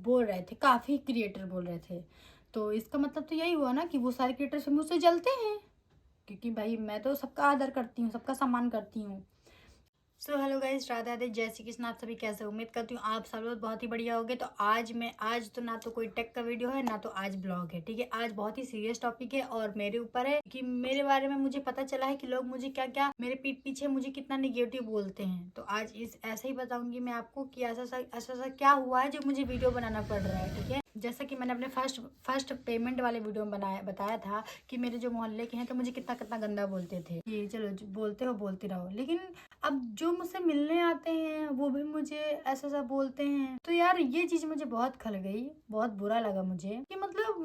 बोल रहे थे, काफ़ी क्रिएटर बोल रहे थे। तो इसका मतलब तो यही हुआ ना कि वो सारे क्रिएटर से मुझसे जलते हैं, क्योंकि भाई मैं तो सबका आदर करती हूँ, सबका सम्मान करती हूँ। So hello guys, Radhe Radhe, जय श्री कृष्ण। आप सभी कैसे हो? उम्मीद करती हूँ आप सब लोग बहुत ही बढ़िया होगे। तो आज तो ना तो कोई टेक का वीडियो है, ना तो आज ब्लॉग है, ठीक है। आज बहुत ही सीरियस टॉपिक है और मेरे ऊपर है कि मेरे बारे में मुझे पता चला है कि लोग मुझे क्या क्या, मेरे पीठ पीछे मुझे कितना निगेटिव बोलते हैं। तो आज इस ऐसे ही बताऊंगी मैं आपको कि ऐसा क्या हुआ है जो मुझे वीडियो बनाना पड़ रहा है, ठीक है। जैसा कि मैंने अपने फर्स्ट पेमेंट वाले वीडियो में बताया था कि मेरे जो मोहल्ले के हैं तो मुझे कितना कितना गंदा बोलते थे कि चलो बोलते हो बोलते रहो, लेकिन अब जो मुझसे मिलने आते हैं वो भी मुझे ऐसा बोलते हैं। तो यार ये चीज मुझे बहुत खल गई, बहुत बुरा लगा मुझे कि मतलब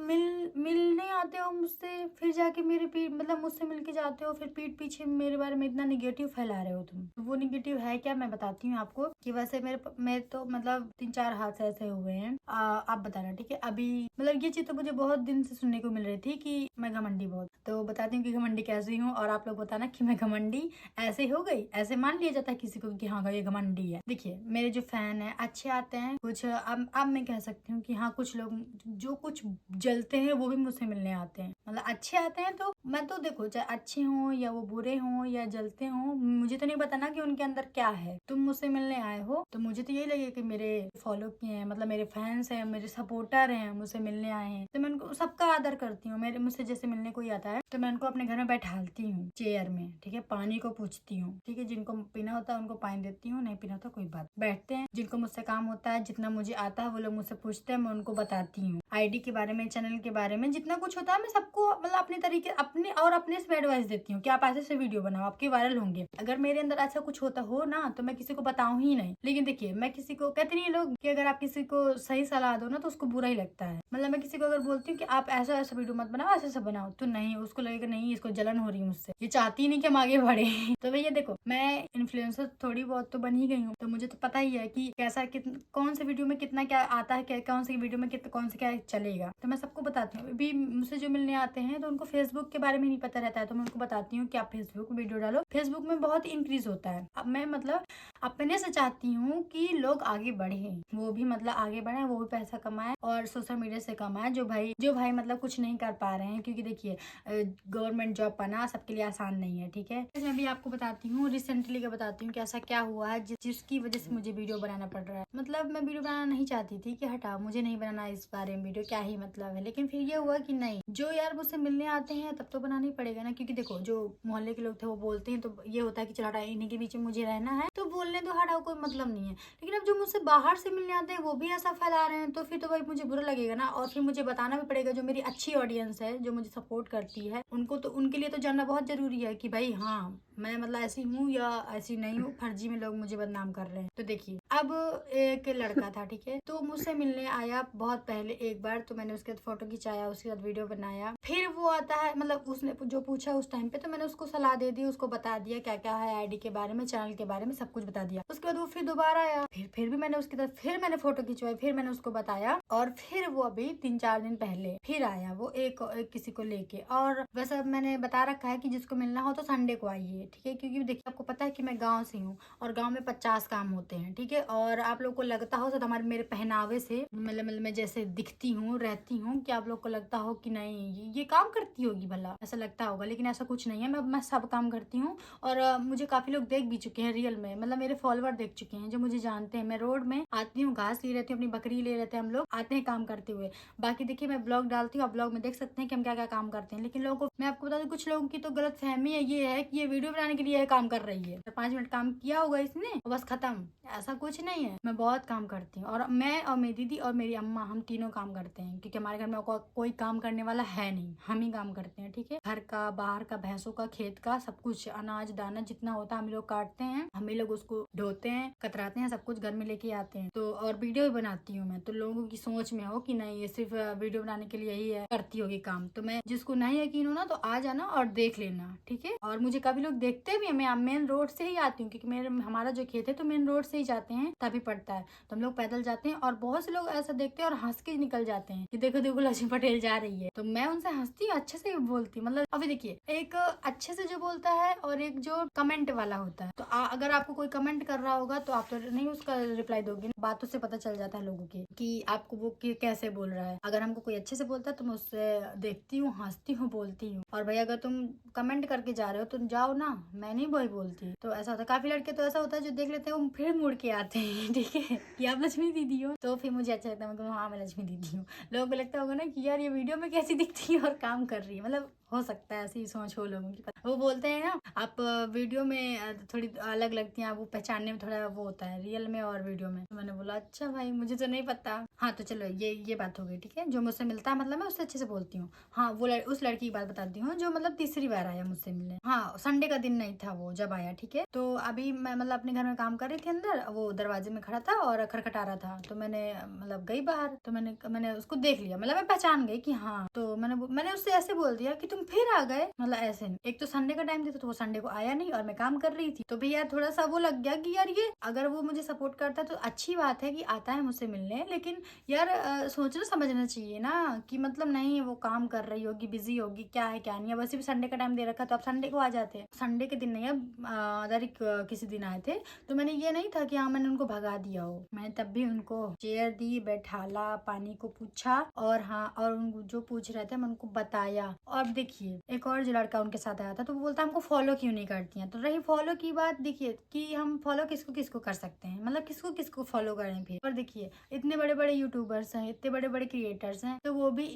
मिलने आते हो मुझसे, फिर जाके मेरे पीठ मतलब मुझसे मिलके जाते हो, फिर पीठ पीछे मेरे बारे में इतना निगेटिव फैला रहे हो तुम। तो वो निगेटिव है क्या, मैं बताती हूँ आपको। कि वैसे मेरे तो मतलब 3-4 हादसे ऐसे हुए हैं, आप बताना, ठीक है। अभी मतलब ये चीज तो मुझे बहुत दिन से सुनने को मिल रही थी कि मैं घमंडी बहुत, तो बताती हूँ कि घमंडी कैसी हूँ, और आप लोग बताना कि मैं घमंडी ऐसे हो गई, ऐसे मान लिया जाता है किसी को कि हाँ ये घमंडी है। देखिए मेरे जो फैन है अच्छे आते हैं, कुछ अब मैं कह सकती हूँ कि हाँ कुछ लोग जो कुछ जलते हैं वो भी मुझसे मिलने आते हैं, मतलब अच्छे आते हैं। तो मैं तो देखो चाहे अच्छे हों या वो बुरे हों या जलते हों, मुझे तो नहीं पता ना कि उनके अंदर क्या है। तुम मुझसे मिलने आए हो तो मुझे तो यही लगे कि मेरे फॉलो किए हैं, मतलब मेरे फैंस हैं, मेरे सपोर्टर हैं, मुझसे मिलने आए हैं, तो मैं उनको सबका आदर करती हूँ। मेरे मुझसे जैसे मिलने कोई आता है तो मैं उनको अपने घर में बैठालती हूँ चेयर में, ठीक है। पानी को पूछती हूँ, ठीक है। जिनको पीना होता है उनको पानी देती हूँ, नहीं पीना होता कोई बात, बैठते हैं। जिनको मुझसे काम होता है, जितना मुझे आता है वो लोग मुझसे पूछते हैं, मैं उनको बताती हूँ आईडी के बारे में, चैनल के बारे में, जितना कुछ होता है मैं सबको मतलब अपने तरीके अपने से एडवाइस देती हूँ कि आप ऐसे वीडियो बनाओ, आपके वायरल होंगे। अगर मेरे अंदर ऐसा कुछ होता हो ना तो मैं किसी को बताऊं ही नहीं। लेकिन देखिए मैं किसी को कहते नहीं लोग कि अगर आप किसी को सही सलाह दो ना तो उसको बुरा ही लगता है। मतलब मैं किसी को अगर बोलती हूँ कि आप ऐसा वीडियो मत बनाओ, ऐसा बनाओ, तो नहीं, उसको लगेगा नहीं इसको जलन हो रही है मुझसे, ये चाहती नहीं कि हम आगे बढ़े। तो भैया देखो मैं इन्फ्लुएंसर थोड़ी बहुत तो बन ही गई हूँ, तो मुझे तो पता ही है कि कैसा कौन से वीडियो में कितना क्या आता है, कौन सी वीडियो में कौन से क्या चलेगा, तो मैं सबको बताती हूँ। अभी मुझसे जो मिलने आते हैं तो उनको फेसबुक के बारे में नहीं पता रहता है, तो मैं उनको बताती हूँ कि आप फेसबुक में वीडियो डालो, फेसबुक में बहुत इंक्रीज होता है। अब मैं मतलब अपने से चाहती हूँ कि लोग आगे बढ़े, वो भी मतलब आगे बढ़े, वो भी पैसा कमाए और सोशल मीडिया से कमाए, जो भाई मतलब कुछ नहीं कर पा रहे हैं। क्योंकि देखिए गवर्नमेंट जॉब पाना सबके लिए आसान नहीं है, ठीक है। मैं भी आपको बताती हूँ, रिसेंटली का बताती हूँ कि ऐसा क्या हुआ है जिसकी वजह से मुझे वीडियो बनाना पड़ रहा है। मतलब मैं वीडियो बनाना नहीं चाहती थी कि हटाओ मुझे नहीं बनाना इस बारे में वीडियो, क्या ही मतलब है। लेकिन फिर ये हुआ कि नहीं, जो यार मुझसे मिलने आते हैं तब तो बनाना ही पड़ेगा ना। क्योंकि देखो जो मोहल्ले के लोग थे वो बोलते हैं तो ये होता है कि चलो हटा, इन्हीं के बीच में मुझे रहना है तो बोलने दो, हटाओ, कोई मतलब नहीं है। लेकिन अब जो मुझसे बाहर से मिलने आते हैं वो भी ऐसा फैला रहे हैं तो फिर तो भाई मुझे बुरा लगेगा ना। और फिर मुझे बताना भी पड़ेगा, जो मेरी अच्छी ऑडियंस है, जो मुझे सपोर्ट करती है, उनको तो उनके लिए तो जानना बहुत जरूरी है कि भाई हाँ मैं मतलब ऐसी हूँ या ऐसी नहीं हूँ, फर्जी में लोग मुझे बदनाम कर रहे हैं। तो देखिए अब एक लड़का था, ठीक है, तो मुझसे मिलने आया बहुत पहले एक बार, तो मैंने उसके साथ फोटो खिंचाया, उसके साथ वीडियो बनाया। फिर वो आता है, मतलब उसने जो पूछा उस टाइम पे तो मैंने उसको सलाह दे दी, उसको बता दिया क्या क्या है आईडी के बारे में, चैनल के बारे में, सब कुछ बता दिया। उसके बाद वो फिर दोबारा आया, फिर भी मैंने उसके साथ फिर मैंने फोटो खिंचवाई, फिर मैंने उसको बताया। और फिर वो अभी 3-4 दिन पहले फिर आया, वो एक किसी को लेके। और वैसे मैंने बता रखा है कि जिसको मिलना हो तो संडे को आइए, ठीक है। क्योंकि देखिए आपको पता है कि मैं गाँव से हूँ और गाँव में 50 काम होते हैं, ठीक है। और आप लोग को लगता हो शायद हमारे मेरे पहनावे से मतलब मैं जैसे दिखती हूँ रहती हूँ कि आप लोग को लगता हो कि नहीं ये काम करती होगी, भला ऐसा लगता होगा, लेकिन ऐसा कुछ नहीं है। मैं सब काम करती हूँ। और मुझे काफी लोग देख भी चुके हैं रियल में, मतलब मेरे फॉलोअर देख चुके हैं जो मुझे जानते हैं। मैं रोड में आती हूँ, घास ले रहती हूँ, अपनी बकरी ले रहते हैं, हम लोग आते हैं काम करते हुए। बाकी देखिए मैं ब्लॉग डालती हूँ, आप ब्लॉग में देख सकते हैं कि हम क्या क्या काम करते हैं। लेकिन लोगों को मैं आपको बता दूं, कुछ लोगों की तो गलत फहमी है, ये है कि ये वीडियो बनाने के लिए यह काम कर रही है, 5 मिनट काम किया होगा इसने बस खत्म। ऐसा कुछ नहीं है, मैं बहुत काम करती हूँ। और मैं और मेरी दीदी और मेरी अम्मा हम तीनों काम करते हैं, क्योंकि हमारे घर में कोई काम करने वाला है नहीं, हम ही काम करते हैं, ठीक है। घर का, बाहर का, भैंसों का, खेत का, सब कुछ, अनाज दाना जितना होता है हम लोग काटते हैं, हम ही लोग उसको ढोते हैं, कतराते हैं, सब कुछ घर में लेके आते हैं। तो और वीडियो भी बनाती हूँ मैं, तो लोगों की सोच में हो कि नहीं ये सिर्फ वीडियो बनाने के लिए ही है, करती होगी काम। तो मैं जिसको नहीं यकीन हो ना तो आ जाना और देख लेना, ठीक है। और मुझे काफी लोग देखते भी हैं, मैं मेन रोड से ही आती हूँ, क्योंकि हमारा जो खेत है तो मेन रोड से ही जाते हैं, तभी पड़ता है, तो हम लोग पैदल जाते हैं। और बहुत से लोग ऐसा देखते हैं और हंस के निकल जाते हैं कि देखो देखो लक्ष्मी पटेल जा रही है। तो मैं उनसे हंसती हूँ, अच्छे से बोलती हूँ। मतलब अभी देखिए, एक अच्छे से जो बोलता है और एक जो कमेंट वाला होता है। तो अगर आपको कोई कमेंट कर रहा होगा तो आप तो नहीं उसका रिप्लाई दोगे, बातों से पता चल जाता है लोगों के कि आपको वो कैसे बोल रहा है। अगर हमको कोई अच्छे से बोलता है तो मैं उससे देखती हूँ, हंसती हूँ, बोलती हूँ। और भाई अगर तुम कमेंट करके जा रहे हो तो जाओ ना, मैं नहीं वही बोलती। तो ऐसा होता है, काफी लड़के तो ऐसा होता है जो देख लेते हैं वो फिर मुड़ के आते हैं, ठीक है, कि आप लक्ष्मी दीदी हो। तो फिर मुझे अच्छा लगता है, मतलब हाँ मैं लक्ष्मी दीदी हूँ। लोगों को लगता होगा ना कि यार ये वीडियो में कैसी दिखती है और काम कर रही है, मतलब हो सकता है ऐसी सोच हो लोगों की। वो बोलते हैं ना आप वीडियो में थोड़ी अलग लगती हैं, वो पहचानने में थोड़ा वो होता है रियल में और वीडियो में। तो मैंने बोला अच्छा भाई मुझे तो नहीं पता। हाँ तो चलो ये बात हो गई, ठीक है। जो मुझसे मिलता है मतलब मैं उससे अच्छे से बोलती हूँ। हाँ वो उस लड़की की बात बताती हूँ जो मतलब तीसरी बार आया मुझसे मिलने। हाँ संडे का दिन नहीं था वो जब आया, ठीक है। तो अभी मैं मतलब अपने घर में काम कर रही थी, अंदर वो दरवाजे में खड़ा था और खटखटा रहा था। तो मैंने मतलब गई बाहर, तो मैंने उसको देख लिया, मतलब मैं पहचान गई कि हाँ। तो मैंने उससे ऐसे बोल दिया कि तुम फिर आ गए, मतलब ऐसे नहीं। एक तो संडे का टाइम था तो वो संडे को आया नहीं और मैं काम कर रही थी। तो भैया थोड़ा सा वो लग गया कि यार ये अगर वो मुझे सपोर्ट करता है तो अच्छी बात है कि आता है मुझसे मिलने, लेकिन यार सोचना समझना चाहिए ना कि मतलब नहीं वो काम कर रही होगी, बिजी होगी, क्या है क्या नहीं है। वैसे भी संडे का टाइम दे रखा तो आप संडे को आ जाते। संडे के दिन नहीं, अब अदर किसी दिन आए थे। तो मैंने ये नहीं था कि हाँ मैंने उनको भगा दिया हो, मैंने तब भी उनको चेयर दी, बैठाला, पानी को पूछा और हाँ और जो पूछ रहे थे मैं उनको बताया। और देखिए एक और जो लड़का उनके साथ आया था तो वो बोलता हमको फॉलो क्यों नहीं करती हैं। तो रही फॉलो की बात, देखिए कि हम फॉलो किसको किसको कर सकते हैं, मतलब किसको किसको फॉलो करें फिर। और देखिए इतने बड़े बड़े यूट्यूबर्स हैं, इतने बड़े बड़े क्रिएटर्स हैं, तो वो भी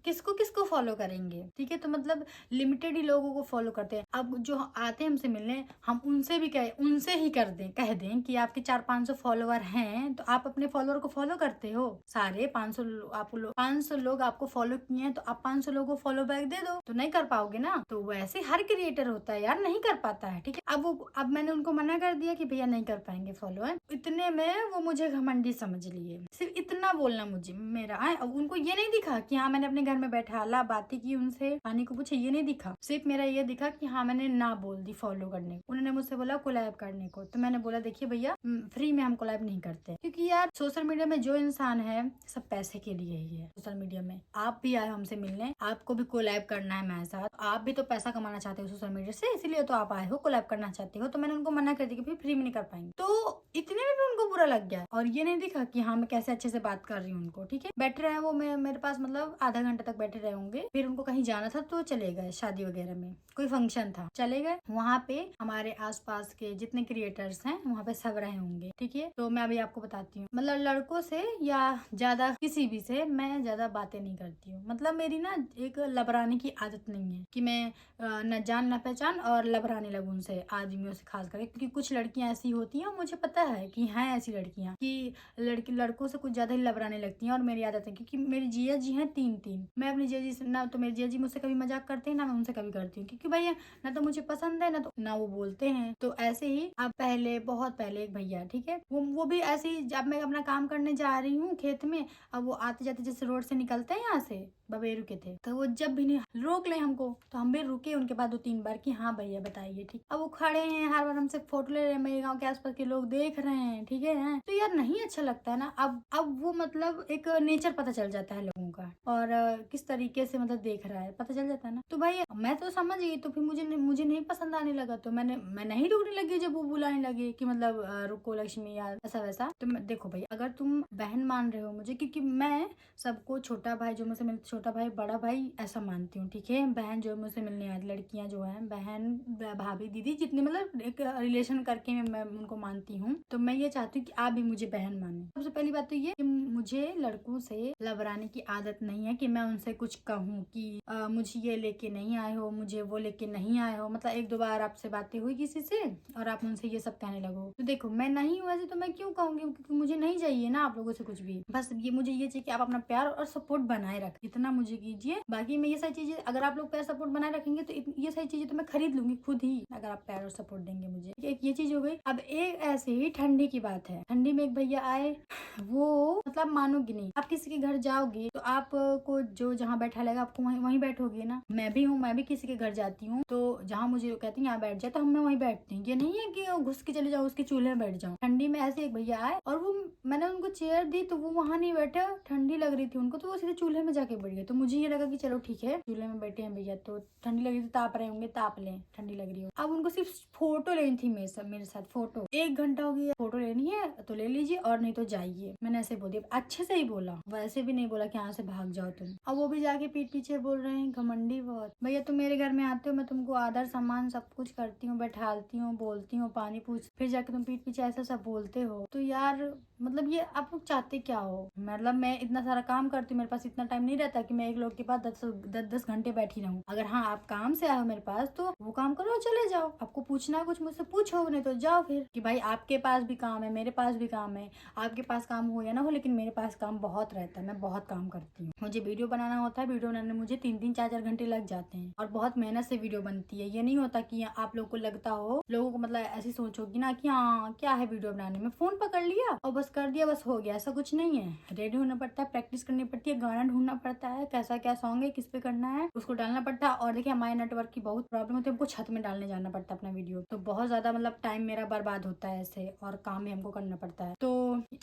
किसको किसको फॉलो करेंगे, ठीक है। तो मतलब लिमिटेड ही लोगों को फॉलो करते हैं। अब जो आते हैं हमसे मिलने, हम उनसे भी उनसे ही कह दें कि आपके 400-500 फॉलोवर हैं तो आप अपने फॉलोअर को फॉलो करते हो। सारे 500 लोग आपको फॉलो किए हैं तो आप 500 लोगों को फॉलो बैक दे दो, तो नहीं कर पाओगे ना। तो वैसे हर क्रिएटर होता है यार, नहीं कर पाता है, ठीक है। अब मैंने उनको मना कर दिया कि भैया नहीं कर पाएंगे फॉलो है। इतने में वो मुझे घमंडी समझ लिए, सिर्फ इतना बोलना मुझे मेरा है। अब उनको ये नहीं दिखा कि हाँ मैंने अपने घर में बैठा बातें की, उनसे पानी को पूछे, ये नहीं दिखा। सिर्फ मेरा ये दिखा कि हाँ मैंने ना बोल दी फॉलो करने को। उन्होंने मुझसे बोला कोलैब करने को, तो मैंने बोला देखिए भैया फ्री में हम कोलैब नहीं करते, क्योंकि यार सोशल मीडिया में जो इंसान है सब पैसे के लिए ही है। सोशल मीडिया में आप भी आए हमसे मिलने, आपको भी कोलैब करना है मेरे साथ, आप भी तो पैसा कमाना चाहते हो सोशल मीडिया से, इसीलिए तो आप आए हो, कोलैब करना चाहते हो। तो मैंने उनको मना कर दिया कि फ्री में नहीं कर पाएंगे। तो इतने में भी उनको बुरा लग गया और ये नहीं दिखा कि हाँ मैं कैसे अच्छे से बात कर रही हूँ उनको, ठीक है। बैठे रहे वो मेरे पास मतलब आधा घंटा तक बैठे रहे होंगे। फिर उनको कहीं जाना था तो चले गए, शादी वगैरह में कोई फंक्शन था, चले गए। वहाँ पे हमारे आसपास के जितने क्रिएटर्स हैं वहाँ पे सब रहे होंगे, ठीक है। तो मैं अभी आपको बताती हूँ, मतलब लड़कों से या ज्यादा किसी भी से मैं ज्यादा बातें नहीं करती हूँ। मतलब मेरी ना एक लबराने की आदत नहीं है कि मैं न जान न पहचान और लबराने लगूं उनसे, आदमियों से खास करके, क्योंकि कुछ लड़कियां ऐसी होती हैं, मुझे पता है कि हैं ऐसी लड़कियां कि लड़कों से कुछ ज्यादा ही लबराने लगती हैं। और मेरी आदत है, क्योंकि मेरी जिया जी हैं 3 मैं अपनी जिया जी से ना, तो मेरी जिया जी मुझसे कभी मजाक करते हैं ना मैं उनसे कभी करती हूँ, क्योंकि भैया ना तो मुझे पसंद है ना वो बोलते हैं। तो ऐसे ही अब बहुत पहले एक भैया, ठीक है, वो भी ऐसे ही, जब मैं अपना काम करने जा रही हूँ खेत में, अब वो आते जाते जैसे रोड से निकलते हैं यहाँ से बबे रुके थे, तो वो जब भी नहीं रोक ले हमको तो हम भी रुके उनके बाद 2-3 बार कि हाँ भैया बताइए, ठीक। अब वो खड़े हैं, हर बार हमसे फोटो ले रहे हैं, मेरे गांव के आसपास के लोग देख रहे हैं, ठीक है। तो यार नहीं अच्छा लगता है ना। अब वो मतलब एक नेचर पता चल जाता है लोगों का, और किस तरीके से मतलब देख रहा है पता चल जाता है ना। तो भाई मैं तो समझ गई, तो फिर मुझे नहीं पसंद आने लगा, तो मैं नहीं रुकने लगी जब वो बुलाने लगे कि मतलब रुको लक्ष्मी या ऐसा वैसा। तो देखो भाई अगर तुम बहन मान रहे हो मुझे, क्योंकि मैं सबको छोटा भाई जो मुझसे मिलते, छोटा भाई बड़ा भाई ऐसा मानती हूँ, ठीक है। बहन जो मुझसे मिलने आती, लड़कियां जो है बहन भाभी दीदी जितने मतलब एक रिलेशन करके मैं उनको मानती हूँ। तो मैं ये चाहती हूँ कि आप भी मुझे बहन माने। सबसे पहली बात तो ये कि मुझे लड़कों से लबराने की आदत नहीं है कि मैं उनसे कुछ कहूँ कि मुझे ये लेके नहीं आए हो, मुझे वो लेके नहीं आए हो। मतलब 1-2 बार आपसे बातें हुई किसी से और आप उनसे ये सब कहने लगो, तो देखो मैं नहीं हूँ ऐसे, तो मैं क्यों कहूँगी, क्योंकि मुझे नहीं चाहिए ना आप लोगों से कुछ भी। बस मुझे ये चाहिए कि आप अपना प्यार और सपोर्ट बनाए रखें। इतना करना मुझे कीजिए। बाकी मैं ये सारी चीजें, अगर आप लोग प्यार सपोर्ट बनाए रखेंगे तो ये सारी चीजें तो मैं खरीद लूंगी खुद ही, अगर आप प्यार और सपोर्ट देंगे मुझे। एक ये चीज हो गई। अब एक ऐसे ही ठंडी की बात है। ठंडी में एक भैया आए, वो मतलब मानोगी नहीं, आप किसी के घर जाओगे तो आपको जो जहाँ बैठा लेगा आपको वहीं बैठोगे ना। मैं भी हूँ, मैं भी किसी के घर जाती हूँ तो जहाँ मुझे कहती है यहाँ बैठ जाए तो हम वहीं बैठते हैं। ये नहीं है कि घुस के चले जाओ उसके चूल्हे में बैठ जाओ। ठंडी में ऐसे एक भैया आए और वो, मैंने उनको चेयर दी तो वो वहाँ नहीं बैठे, ठंडी लग रही थी उनको तो वो सीधे चूल्हे में जाके बैठ गए। तो मुझे ये लगा कि चलो ठीक है, चूल्हे में बैठे हैं भैया तो ठंडी लग रही थी, ताप रहे होंगे, ताप लें, ठंडी लग रही हो। अब उनको सिर्फ फोटो लेनी थी मेरे साथ फोटो। 1 घंटा हो गया, फोटो लेनी है तो ले लीजिए और नहीं तो जाइए। मैंने ऐसे बोल दिया, अच्छे से ही बोला, वैसे भी नहीं बोला कि यहाँ से भाग जाओ तुम। अब वो भी जाके पीठ पीछे बोल रहे हैं घमंडी बहुत। भैया तुम मेरे घर में आते हो, मैं तुमको आदर सम्मान सब कुछ करती हूँ, बैठालती हूँ, बोलती हूँ, पानी पूछ, फिर जाके तुम पीठ पीछे ऐसा सब बोलते हो। तो यार मतलब ये आप लोग चाहते क्या हो? मतलब मैं इतना सारा काम करती हूँ, मेरे पास इतना टाइम नहीं रहता कि मैं एक लोग के पास 10 घंटे बैठी रहूँ। अगर हाँ आप काम से आओ मेरे पास तो वो काम करो, चले जाओ। आपको पूछना कुछ मुझसे पूछो, नहीं तो जाओ फिर। कि भाई आपके पास भी काम है, मेरे पास भी काम है, आपके पास काम हो या ना हो, लेकिन मेरे पास काम बहुत रहता है, मैं बहुत काम करती हूँ। मुझे वीडियो बनाना होता है, वीडियो बनाने में मुझे 3-3 4-4 घंटे लग जाते हैं और बहुत मेहनत से वीडियो बनती है। ये नहीं होता कि आप लोग को लगता हो, लोगों को मतलब ऐसी सोच होगी ना कि हाँ क्या है वीडियो बनाने में, फोन पकड़ लिया और बस कर दिया, बस हो गया। ऐसा कुछ नहीं है। रेडी होना पड़ता है, प्रैक्टिस करनी पड़ती है, गाना ढूंढना पड़ता है, कैसा क्या सॉन्ग है, किस पे करना है, उसको डालना पड़ता है। और देखिए हमारे नेटवर्क की बहुत प्रॉब्लम होती है, हमको छत में डालने जाना पड़ता है अपना वीडियो, तो बहुत ज्यादा मतलब टाइम मेरा बर्बाद होता है ऐसे, और काम भी हमको करना पड़ता है। तो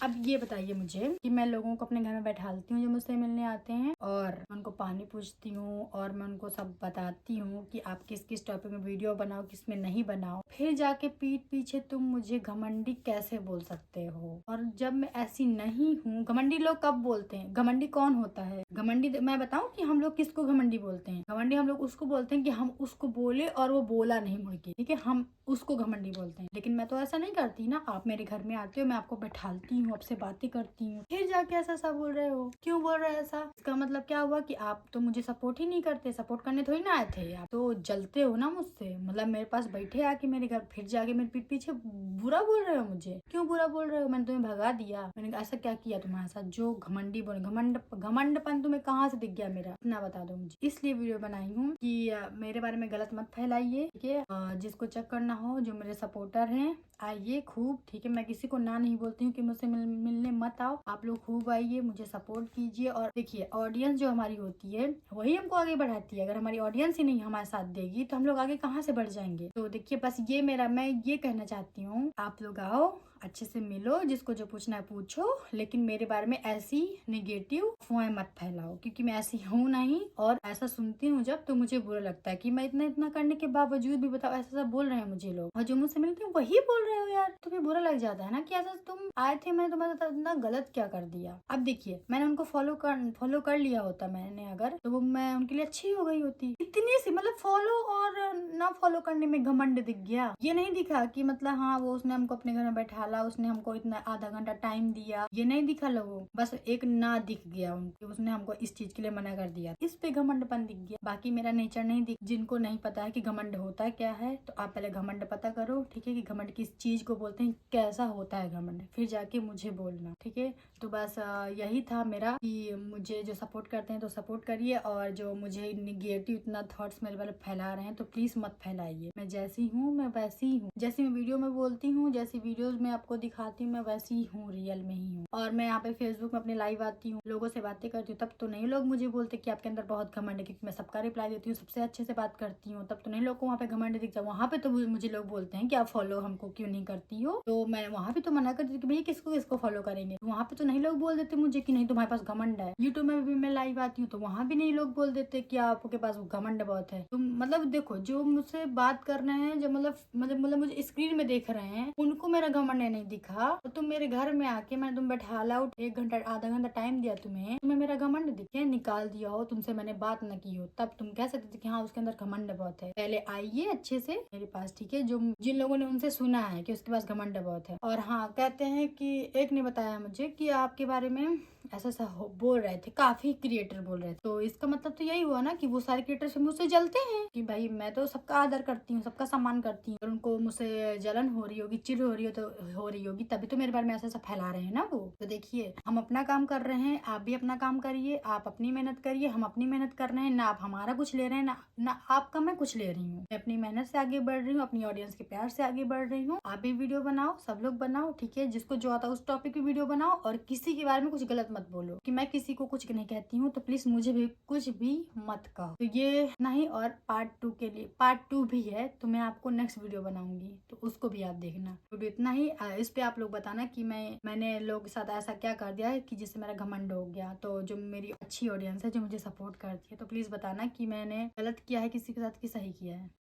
अब ये बताइए मुझे कि मैं लोगों को अपने घर में बैठालती हूँ जो मुझसे मिलने आते हैं, और मैं उनको पानी पूछती हूँ और मैं उनको सब बताती हूँ कि आप किस किस टॉपिक में वीडियो बनाओ, किस में नहीं बनाओ। फिर जाके पीठ पीछे तुम मुझे घमंडी कैसे बोल सकते हो? और जब मैं ऐसी नहीं हूँ, घमंडी लोग कब बोलते हैं? घमंडी कौन होता है? घमंडी मैं बताऊं कि हम लोग किसको घमंडी बोलते हैं? घमंडी हम लोग उसको बोलते हैं कि हम उसको बोले और वो बोला नहीं मुड़ के, ठीक है, हम उसको घमंडी बोलते हैं। लेकिन मैं तो ऐसा नहीं करती ना। आप मेरे घर में आते हो, मैं आपको बैठालती हूँ, आपसे बातें करती हूँ, फिर जाके ऐसा सब बोल रहे हो। क्यों बोल रहे हो ऐसा? इसका मतलब क्या हुआ कि आप तो मुझे सपोर्ट ही नहीं करते। सपोर्ट करने थोड़ी ना आए थे, आप तो जलते हो ना मुझसे। मतलब मेरे पास बैठे आके मेरे घर, फिर जाके मेरे पीठ पीछे बुरा बोल रहे हो मुझे। क्यों बुरा बोल रहे हो? मैंने तुम्हें भगा दिया? मैंने ऐसा क्या किया तुम्हारे साथ जो घमंडी बोले? घमंडपन तुम्हें कहाँ से दिख गया मेरा? इतना बता दो मुझे। इसलिए वीडियो बनाई हूँ कि मेरे बारे में गलत मत फैलाइए, ठीक है। जिसको चेक करना हो, जो मेरे सपोर्टर हैं, आइए खूब, ठीक है। मैं किसी को ना नहीं बोलती हूँ कि मुझसे मिलने मत आओ। आप लोग खूब आइए, मुझे सपोर्ट कीजिए। और देखिए ऑडियंस जो हमारी होती है वही हमको आगे बढ़ाती है। अगर हमारी ऑडियंस ही नहीं हमारे साथ देगी तो हम लोग आगे कहाँ से बढ़ जाएंगे? तो देखिए बस ये मैं ये कहना चाहती हूँ, आप लोग आओ, अच्छे से मिलो, जिसको जो पूछना है पूछो, लेकिन मेरे बारे में ऐसी नेगेटिव अफवाहें मत फैलाओ, क्योंकि मैं ऐसी हूँ नहीं। और ऐसा सुनती हूँ जब तो मुझे बुरा लगता है कि मैं इतना करने के बावजूद भी बताओ ऐसा सब बोल रहे हैं मुझे लोग, और जो मुझसे मिलते हैं वही बोल रहे हो यार। तो फिर बुरा लग जाता है ना कि ऐसा तुम आए थे, मैंने तुम्हारे साथ इतना गलत क्या कर दिया? अब देखिए मैंने उनको फॉलो कर लिया होता मैंने अगर, तो वो मैं उनके लिए अच्छी हो गई होती। इतनी सी मतलब फॉलो और ना फॉलो करने में घमंड दिख गया। ये नहीं दिखा कि मतलब हाँ वो उसने हमको अपने घर में बैठा, उसने हमको इतना आधा घंटा टाइम दिया, ये नहीं दिखा लोगों। बस एक ना दिख गया उनके, उसने हमको इस चीज के लिए मना कर दिया, इस पे घमंडपन दिख गया। बाकी मेरा नेचर नहीं दिख। जिनको नहीं पता है कि घमंड होता है क्या है, तो आप पहले घमंड पता करो, ठीक है, कि घमंड किस चीज को बोलते हैं, कैसा होता है घमंड, फिर जाके मुझे बोलना, ठीक है। तो बस यही था मेरा कि मुझे जो सपोर्ट करते हैं तो सपोर्ट करिए, और जो मुझे निगेटिव इतना थॉट्स मेरे बारे फैला रहे हैं तो प्लीज मत फैलाइए। मैं जैसी हूँ मैं वैसी ही हूँ, जैसी मैं वीडियो में बोलती हूँ, जैसी वीडियोज में आपको दिखाती हूँ, मैं वैसी ही हूँ, रियल में ही हूँ। और मैं यहाँ पे फेसबुक में अपने लाइव आती हूँ, लोगों से बातें करती हूँ, तब तो नहीं लोग मुझे बोलते कि आपके अंदर बहुत घमंड है, क्योंकि मैं सबका रिप्लाई देती हूँ, सबसे अच्छे से बात करती हूँ, तब तो नहीं लोग को वहाँ पे घमंड दिखता। वहाँ पे तो मुझे लोग बोलते हैं कि आप फॉलो हमको क्यों नहीं करती हो, तो मैं वहाँ पे तो मना करती थी कि भैया किसको किसको फॉलो करेंगे। वहाँ पे तो नहीं लोग बोल देते मुझे कि नहीं तुम्हारे पास घमंड है। यूट्यूब में भी मैं लाइव आती हूँ तो वहाँ भी नहीं लोग बोल देते कि आपके पास घमंड बहुत है। तुम मतलब देखो जो मुझसे बात कर रहे हैं, जो मतलब मुझे स्क्रीन में देख रहे हैं, उनको मेरा घमंड नहीं दिखा। तो तुम मेरे घर में आके मैंने तुम बैठा लाओ, 1 घंटा आधा घंटा टाइम दिया तुम्हें मेरा घमंड दिखे, निकाल दिया हो, तुमसे मैंने बात न की हो, तब तुम कह सकते थे कि हाँ उसके अंदर घमंड बहुत है। पहले आइए अच्छे से मेरे पास, ठीक है, जो जिन लोगों ने उनसे सुना है कि उसके पास घमंड बहुत है। और हाँ कहते हैं कि एक ने बताया मुझे कि आपके बारे में ऐसा बोल रहे थे, काफी क्रिएटर बोल रहे थे, तो इसका मतलब तो यही हुआ ना कि वो सारे क्रिएटर से से मुझसे जलते हैं कि भाई मैं तो सबका आदर करती हूँ, सबका सम्मान करती हूँ। और उनको मुझसे जलन हो रही होगी, चिढ़ हो रही हो तो हो रही होगी, तभी तो मेरे बारे में ऐसा सब फैला रहे हैं ना वो। तो देखिए, हम अपना काम कर रहे हैं, आप भी अपना काम करिए, आप अपनी मेहनत करिए, हम अपनी मेहनत कर रहे हैं। ना आप हमारा कुछ ले रहे हैं, ना आपका मैं कुछ ले रही हूँ। मैं अपनी मेहनत से आगे बढ़ रही हूँ, अपनी ऑडियंस के प्यार से आगे बढ़ रही हूँ। आप भी वीडियो बनाओ, सब लोग बनाओ, ठीक है। जिसको जो आता है उस टॉपिक पे वीडियो बनाओ, और किसी के बारे में कुछ गलत मत बोलो कि मैं किसी को कुछ नहीं कहती हूँ, तो प्लीज मुझे भी कुछ भी मत कहो। तो ये नहीं, और पार्ट 2 के लिए पार्ट 2 भी है, तो मैं आपको नेक्स्ट वीडियो बनाऊंगी, तो उसको भी आप देखना। वीडियो इतना ही। इस पे आप लोग बताना कि मैंने लोगों के साथ ऐसा क्या कर दिया है कि जिससे मेरा घमंड हो गया। तो जो मेरी अच्छी ऑडियंस है, जो मुझे सपोर्ट करती है, तो प्लीज बताना कि मैंने गलत किया है किसी के साथ कि सही किया है।